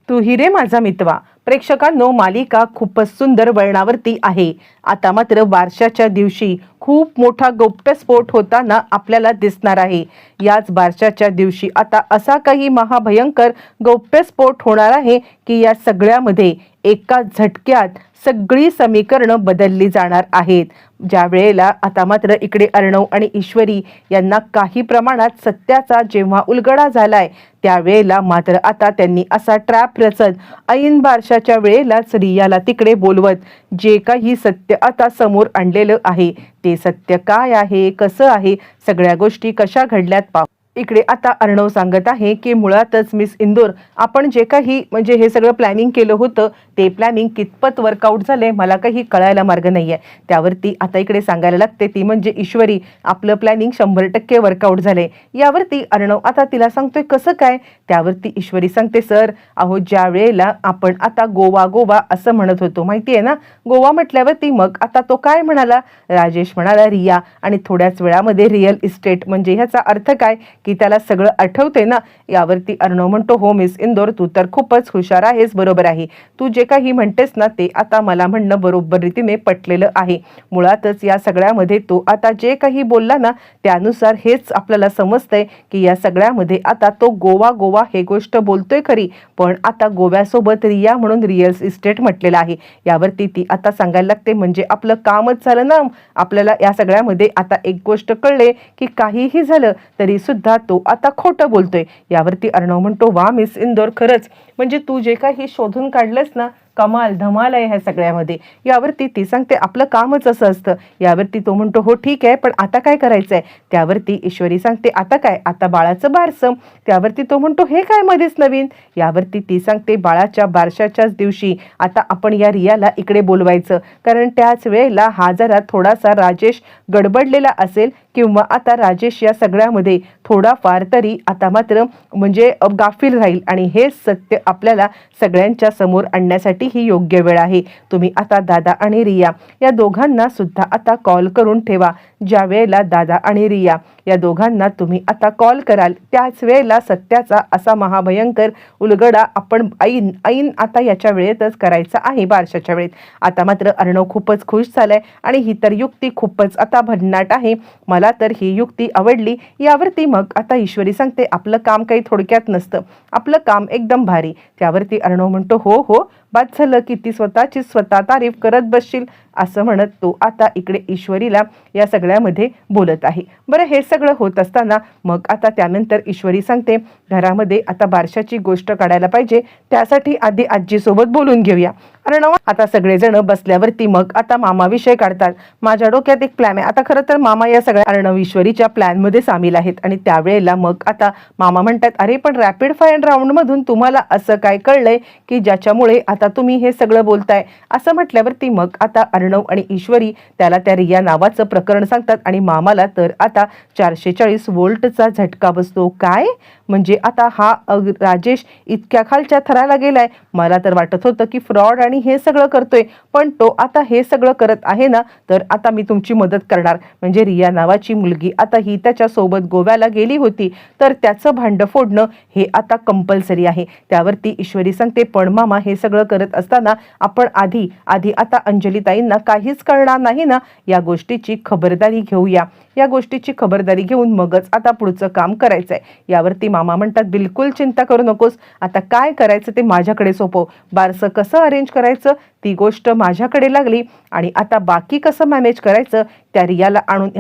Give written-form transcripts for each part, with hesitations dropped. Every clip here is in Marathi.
तू ही रे माझा मितवा. प्रेक्षकांनो, मालिका खूपच सुंदर वळणावरती आहे. आता मात्र बारशाच्या दिवशी खूप मोठा गौप्यस्फोट होताना आपल्याला दिसणार आहे. याच बारशाच्या दिवशी आता असा काही महाभयंकर गौप्यस्फोट होणार आहे की या सगळ्यामध्ये एका झटक्यात सगळी समीकरणं बदलली जाणार आहेत. ज्या वेळेला आता मात्र इकडे अर्णव आणि ईश्वरी यांना काही प्रमाणात सत्याचा जेव्हा उलगडा झालाय, त्यावेळेला मात्र आता त्यांनी असा ट्रॅप रचत ऐन बारशाच्या वेळेलाच रियाला तिकडे बोलवत जे काही सत्य आता समोर आणलेलं आहे, ते सत्य काय आहे, कसं आहे, सगळ्या गोष्टी कशा घडल्यात पाहू. इकडे आता अर्णव सांगत आहे की मुळातच मिस इंदोर, आपण जे काही म्हणजे हे सगळं प्लॅनिंग केलं होतं ते प्लॅनिंग कितपत वर्कआउट झाले मला काही कळायला मार्ग नाही आहे. त्यावरती आता इकडे सांगायला लागते ती म्हणजे ईश्वरी, आपलं प्लॅनिंग 100% वर्कआउट झाले. यावरती अर्णव आता तिला सांगतोय कसं काय. त्यावरती ईश्वरी सांगते सर, अहो ज्या वेळेला आपण आता गोवा गोवा असं म्हणत होतो माहिती आहे ना, गोवा म्हटल्यावरती मग आता तो काय म्हणाला, राजेश म्हणाला रिया आणि थोड्याच वेळामध्ये रिअल इस्टेट, म्हणजे ह्याचा अर्थ काय की त्याला सगळं आठवते ना. यावरती अर्णव म्हणतो हो मिस इंदोर, तू तर खूपच हुशार आहेस, बरोबर आहे, तू जे काही म्हणतेस ना ते आता मला म्हणणं बरोबर रीतीने पटलेलं आहे. मुळातच या सगळ्यामध्ये तो आता जे काही बोलला ना त्यानुसार हेच आपल्याला समजतंय की या सगळ्यामध्ये आता तो गोवा गोवा हे गोष्ट बोलतोय खरी, पण आता गोव्यासोबत रिया म्हणून रिअल इस्टेट म्हटलेलं आहे. यावरती ती आता सांगायला लागते म्हणजे आपलं कामच झालं ना. आपल्याला या सगळ्यामध्ये आता एक गोष्ट कळले की काहीही झालं तरी सुद्धा तो आता खोटं बोलतोय. यावरती अर्णव म्हणतो वा मिस इंदोर, खरंच म्हणजे तू जे काही शोधून काढलंस ना, कमाल धमाल आहे ह्या सगळ्यामध्ये. यावरती ती सांगते आपलं कामच असं असतं. यावरती तो म्हणतो हो ठीक आहे, पण आता काय करायचंय. त्यावरती ईश्वरी सांगते आता काय, आता बाळाचं बारसं. त्यावरती तो म्हणतो हे काय मध्येच नवीन. यावरती ती सांगते बाळाच्या बारशाच्याच दिवशी आता आपण या रियाला इकडे बोलवायचं, कारण त्याच वेळेला हा जरा थोडासा राजेश गडबडलेला असेल किंवा आता राजेश या सगळ्यामध्ये थोडाफार तरी आता मात्र म्हणजे गाफील राहील आणि हे सत्य आपल्याला सगळ्यांच्या समोर आणण्यासाठी ही योग्य वेळ आहे. तुम्ही आता दादा आणि रिया या दोघांना सुद्धा आता कॉल करून ठेवा. ज्या वेळेला दादा आणि रिया या दोघांना तुम्ही आता कॉल कराल त्याच वेळेला सत्याचा असा महाभयंकर उलगडा आपण ऐन आता याच्या वेळेतच करायचा आहे, बारशाच्या वेळेत. आता मात्र अर्णव खूपच खुश झालाय आणि ही तर युक्ती खूपच आता भन्नाट आहे, मला तर ही युक्ती आवडली. यावरती मग आता ईश्वरी सांगते आपलं काम काही थोडक्यात नसतं, आपलं काम एकदम भारी. त्यावरती अर्णव म्हणतो हो हो, बाद झालं की ती स्वतःची स्वतः तारीफ करत बसशील, असं म्हणत तो आता इकडे ईश्वरीला या सगळ्यामध्ये बोलत आहे. बरं, हे सगळं होत असताना मग आता त्यानंतर ईश्वरी सांगते घरामध्ये आता बारशाची गोष्ट काढायला पाहिजे, त्यासाठी आधी आजीसोबत बोलून घेऊया. अर्णव आता सगळेजण बसल्यावरती मग आता मामा विषय काढतात. माझ्या डोक्यात एक प्लॅन आहे. आता खरं तर मामा या सगळ्या अर्णव ईश्वरीच्या प्लॅन मध्ये सामील आहेत आणि त्यावेळेला मग आता मामा म्हणतात अरे पण रॅपिड फायर राऊंड मधून तुम्हाला असं काय कळलंय की ज्याच्यामुळे आता तुम्ही हे सगळं बोलताय. असं म्हटल्यावरती मग आता अर्णव आणि ईश्वरी त्याला त्या रिया नावाचं प्रकरण सांगतात आणि मामाला तर आता 440 वोल्टचा झटका बसतो. काय म्हणजे आता हा राजेश इतक्या खालच्या थराला गेलाय. मला तर वाटत होतं की फ्रॉड आणि हे सगळं करतोय, पण तो आता हे सगळं करत आहे ना, तर आता मी तुमची मदत करणार. म्हणजे रिया नावाची मुलगी आता ही त्याच्या सोबत गोव्याला गेली होती, तर त्याचं भांड फोडणं हे आता कंपल्सरी आहे. त्यावरती ईश्वरी सांगते पण मामा हे सगळं करत असताना आपण आधी आता अंजलीताईंना काहीच कळणार नाही ना, या गोष्टीची खबरदारी घेऊया. या गोष्टीची खबरदारी घेऊन मगच आता पुढचं काम करायचंय. यावरती मामा म्हणतात बिलकुल चिंता करू नकोस, आता काय करायचं ते माझ्याकडे सोपव. बारसं कसं अरेंज करायचं ती गोष्ट माझ्याकडे लागली आणि आता बाकी कसं मॅनेज करायचं त्या रियाला आणून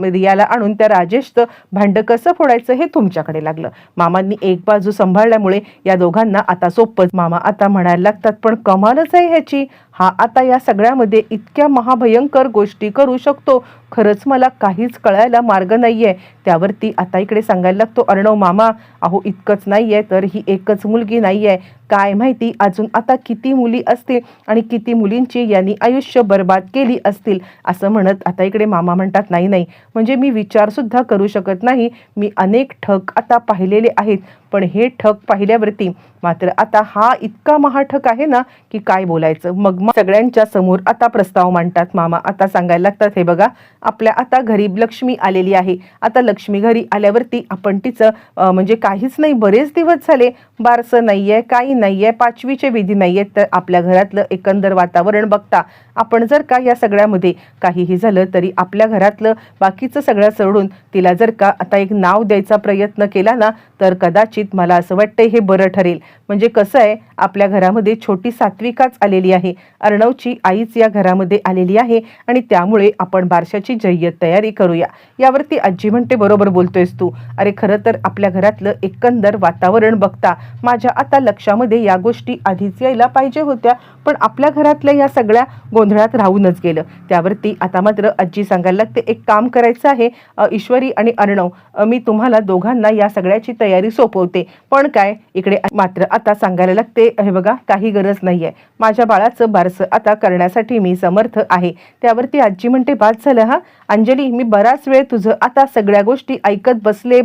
रियाला आणून त्या राजेशचं भांड कसं फोडायचं हे तुमच्याकडे लागलं. मामांनी एक बाजू सांभाळल्यामुळे या दोघांना आता सोपंच. मामा आता म्हणायला लागतात पण कमालच आहे ह्याची, हा आता या सगळ्यामध्ये इतक्या महाभयंकर गोष्टी करू शकतो, खरंच मला काहीच कळायला मार्ग नाहीये. त्यावरती आता इकडे सांगायला लागतो अर्णव मामा, अहो इतकंच नाहीये तर ही एकच मुलगी नाहीये, काय माहिती अजून आता किती मुली असतील आणि किती मुलींची यांनी आयुष्य बर्बाद केली असतील. असं म्हणत आता इकडे मामा म्हणतात नाही म्हणजे मी विचार सुद्धा करू शकत नाही, मी अनेक ठग आता पाहिलेले आहेत, पण हे ठग पाहिल्यावरती मात्र आता हा इतका महाठग आहे ना की काय बोलायचं. मग सगळ्यांच्या समोर आता प्रस्ताव मांडतात मामा. आता सांगायला लागतात, हे बघा आपल्या आता घरी लक्ष्मी आलेली आहे. आता लक्ष्मी घरी आल्यावरती आपण तिचं म्हणजे काहीच नाही, बरेच दिवस झाले बारसं नाहीये, काही नाहीये, 5वीचे विधी नाहीयेत, तर आपल्या घरातलं एकंदर वातावरण बघता आपण जर का या सगळ्यामध्ये काहीही झालं तरी आपल्या घरातलं बाकीचं सगळं सोडून तिला जर का आता एक नाव द्यायचा प्रयत्न केला ना तर कदाचित मला असं वाटतंय हे बरं ठरेल. म्हणजे कसं आहे, आपल्या घरामध्ये छोटी सात्विकाच आलेली आहे, अर्णवची आईच या घरामध्ये आलेली आहे आणि त्यामुळे आपण बारशाची जय्यत तयारी करूया. यावरती आजी म्हणते, बरोबर बोलतोयस तू. अरे खरं तर आपल्या घरातलं एकंदर वातावरण बघता माझ्या आता लक्षामध्ये या गोष्टी आधीच यायला पाहिजे होत्या, पण आपल्या घरातल्या या सगळ्या गोंधळात राहूनच गेलं. त्यावरती आता मात्र आजी सांगायला लागते, एक काम करायचं आहे ईश्वरी आणि अर्णव, मी तुम्हाला दोघांना या सगळ्याची तयारी सोपवते. पण काय, इकडे मात्र आता सांगायला लागते, हे बघा काही गरज नाहीये, माझ्या बाळाचं बारसं आता करण्यासाठी मी समर्थ आहे. त्यावरती आजी म्हणते, बाद झालं हा अंजली, मी बराच वेळ तुझं आता सगळ्या गोष्टी ऐकत बसले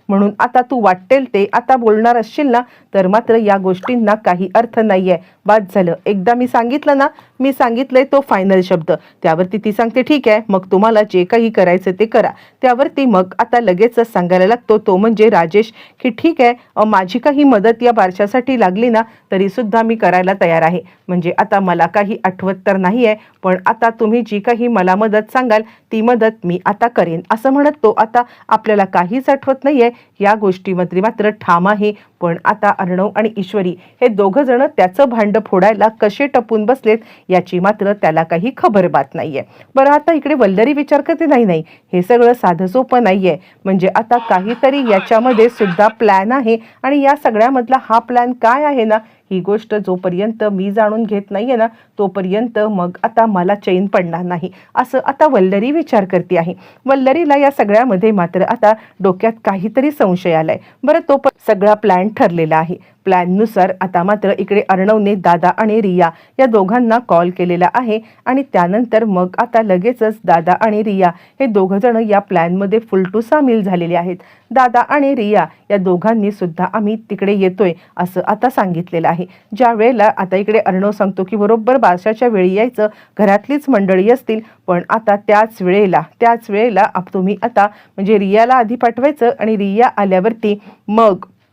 म्हणून आता तू वाटेल ते आता बोलणार असशील ना तर मात्र या गोष्टींना काही अर्थ नाहीये. बाद झालं, एकदा मी सांगितलं ना, मी सांगितलंय तो फायनल शब्द. त्यावरती ती सांगते, ठीक आहे मग तुम्हाला जे काही करायचं ते करा. त्यावरती मग आता लगेचच सांगायला लागतो तो म्हणजे राजेश की ठीक आहे, माझी काही मदत या बारशासाठी लागली ना तरी सुद्धा मी करायला तयार आहे. म्हणजे आता मला काही आठवत तर नाहीये, पण आता तुम्ही जी काही मला मदत सांगाल ती मदत मी आता करेन. असं म्हणत तो आता आपल्याला काहीच आठवत नाहीये या गोष्टीमध्ये मात्र ठाम आहे. पण आता अर्णव आणि ईश्वरी हे दोघं जण त्याचं भांड फोडायला कसे टपून बसलेत याची मात्र त्याला काही खबर बात नाहीये. बरं आता इकडे वल्लरी विचार करते, नाही हे सगळं साधं सोपं नाहीये, म्हणजे आता काहीतरी याच्यामध्ये सुद्धा प्लॅन आहे आणि या सगळ्यामधला हा प्लॅन काय आहे ना ही गोष्ट जोपर्यंत मी जाणून घेत नाहीये ना तोपर्यंत मग आता मला चैन पडणार नाही, असं आता वल्लरी विचार करते आहे. वल्लरीला या सगळ्यामध्ये मात्र आता डोक्यात काहीतरी संशय आलाय. बरं तो सगळा प्लॅन ठरलेला आहे. प्लॅननुसार आता मात्र इकडे अर्णवने दादा आणि रिया या दोघांना कॉल केलेला आहे आणि त्यानंतर मग आता लगेचच दादा आणि रिया हे दोघं जण या प्लॅनमध्ये फुल टू सामील झालेले आहेत. दादा आणि रिया या दोघांनी सुद्धा आम्ही तिकडे येतोय असं आता सांगितलेलं आहे. ज्या वेळेला आता इकडे अर्णव सांगतो की बरोबर बारशाच्या वेळी यायचं, घरातलीच मंडळी असतील, पण आता त्याच वेळेला तुम्ही आता म्हणजे रियाला आधी पाठवायचं आणि रिया आल्यावरती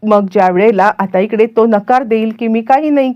मग ज्या वेळेला आता इकडे तो नकार देईल की मी काही नाही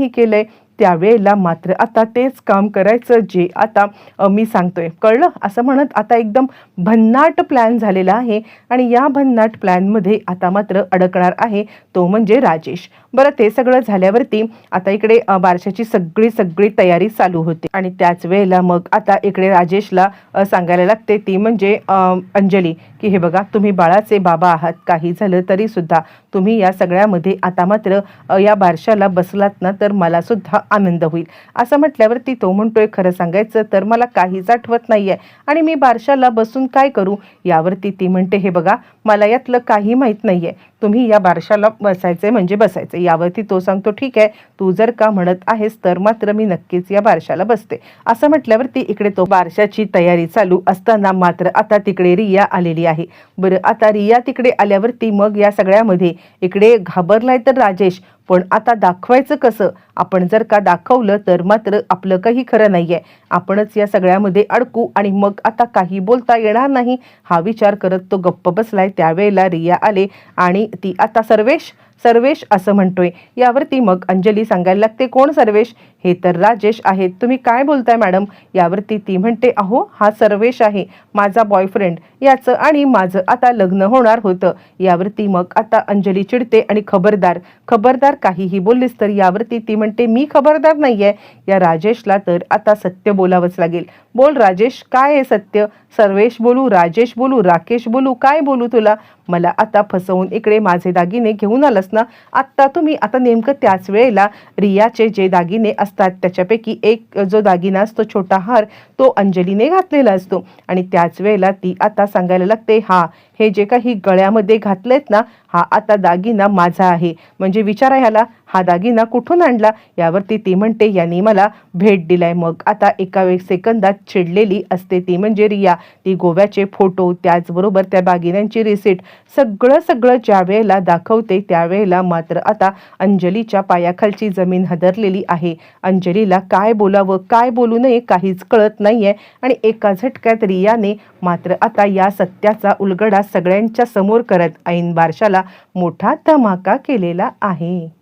केलंय त्यावेळेला मात्र आता तेच काम करायचं जे आता मी सांगतोय, कळलं असं म्हणत आता एकदम भन्नाट प्लॅन झालेला आहे आणि या भन्नाट प्लॅनमध्ये आता मात्र अडकणार आहे तो म्हणजे राजेश. बरं ते सगळं झाल्यावरती आता इकडे बारशाची सगळी तयारी चालू होते आणि त्याच वेळेला मग आता इकडे राजेशला सांगायला लागते ती म्हणजे अंजली की हे बघा तुम्ही बाळाचे बाबा आहात, काही झालं तरी सुद्धा तुम्ही या सगळ्यामध्ये आता मात्र या बारशाला बसलात ना तर मला सुद्धा आनंद होईल. असं म्हटल्यावरती तो म्हणतोय, खरं सांगायचं तर मला काहीच आठवत नाहीये आणि मी बारशाला बसून काय करू. यावरती ती म्हणते, हे बघा मला यातलं काही माहीत नाहीये, तुम्ही या बारशाला बसायचे म्हणजे बसायचे. यावरती तो सांगतो, ठीक आहे तू जर का म्हणत आहेस तर मात्र मी नक्कीच या बारशाला बसते. असं म्हटल्यावरती इकडे तो बारशाची तयारी चालू असताना मात्र आता तिकडे रिया आलेली आहे. बरं आता रिया तिकडे आल्यावरती मग या सगळ्यामध्ये इकडे घाबरलाय तर राजेश, पण आता दाखवायचं कसं. आपण जर का दाखवलं तर मात्र आपलं काही खरं नाहीये, आपणच या सगळ्यामध्ये अडकू आणि मग आता काही बोलता येणार नाही हा विचार करत तो गप्प बसलाय. त्यावेळेला रिया आले आणि ती आता सर्वेश असं म्हणतोय. यावरती मग अंजली सांगायला लागते, कोण सर्वेश. हे तर राजेश आहेत, तुम्ही काय बोलताय मॅडम. यावरती ती म्हणते, अहो हा सर्वेश आहे माझा बॉयफ्रेंड, याचं आणि माझं आता लग्न होणार होतं. यावरती मग आता अंजली चिडते आणि खबरदार काहीही बोललीस तर. यावरती ती म्हणते, मी खबरदार नाहीये. या राजेशला तर आता सत्य बोलावंच लागेल. बोल राजेश, काय आहे सत्य. सर्वेश बोलू, राजेश बोलू, राकेश बोलू, काय बोलू तुला. मला आता फसवून इकडे माझे दागिने घेऊन आलंस ना. आता तुम्ही आता नेमकं त्याच वेळेला रियाचे जे दागिने असतात त्याच्यापैकी एक जो दागिना असतो छोटा हार तो अंजलीने घातलेला असतो आणि त्याच वेळेला ती आता सांगायला लागते, हा हे जे काही गळ्यामध्ये घातलेत ना हा आता दागिना माझा आहे. म्हणजे विचारा ह्याला, हा दागिना कुठून आणला? यावरती ती म्हणते यांनी मला भेट दिलाय. मग आता एका सेकंदात चिडलेली असते ती म्हणजे रिया. ती गोव्याचे फोटो त्याचबरोबर त्या दागिन्यांची रिसीट सगळं ज्या वेळेला दाखवते त्यावेळेला मात्र आता अंजलीच्या पायाखालची जमीन हादरलेली आहे. अंजलीला काय बोलावं काय बोलू नये काहीच कळत नाहीये आणि एका झटक्यात रियाने मात्र आता या सत्याचा उलगडा सगळ्यांच्या समोर करत ऐन बारशाला मोठा धमाका केलेला आहे.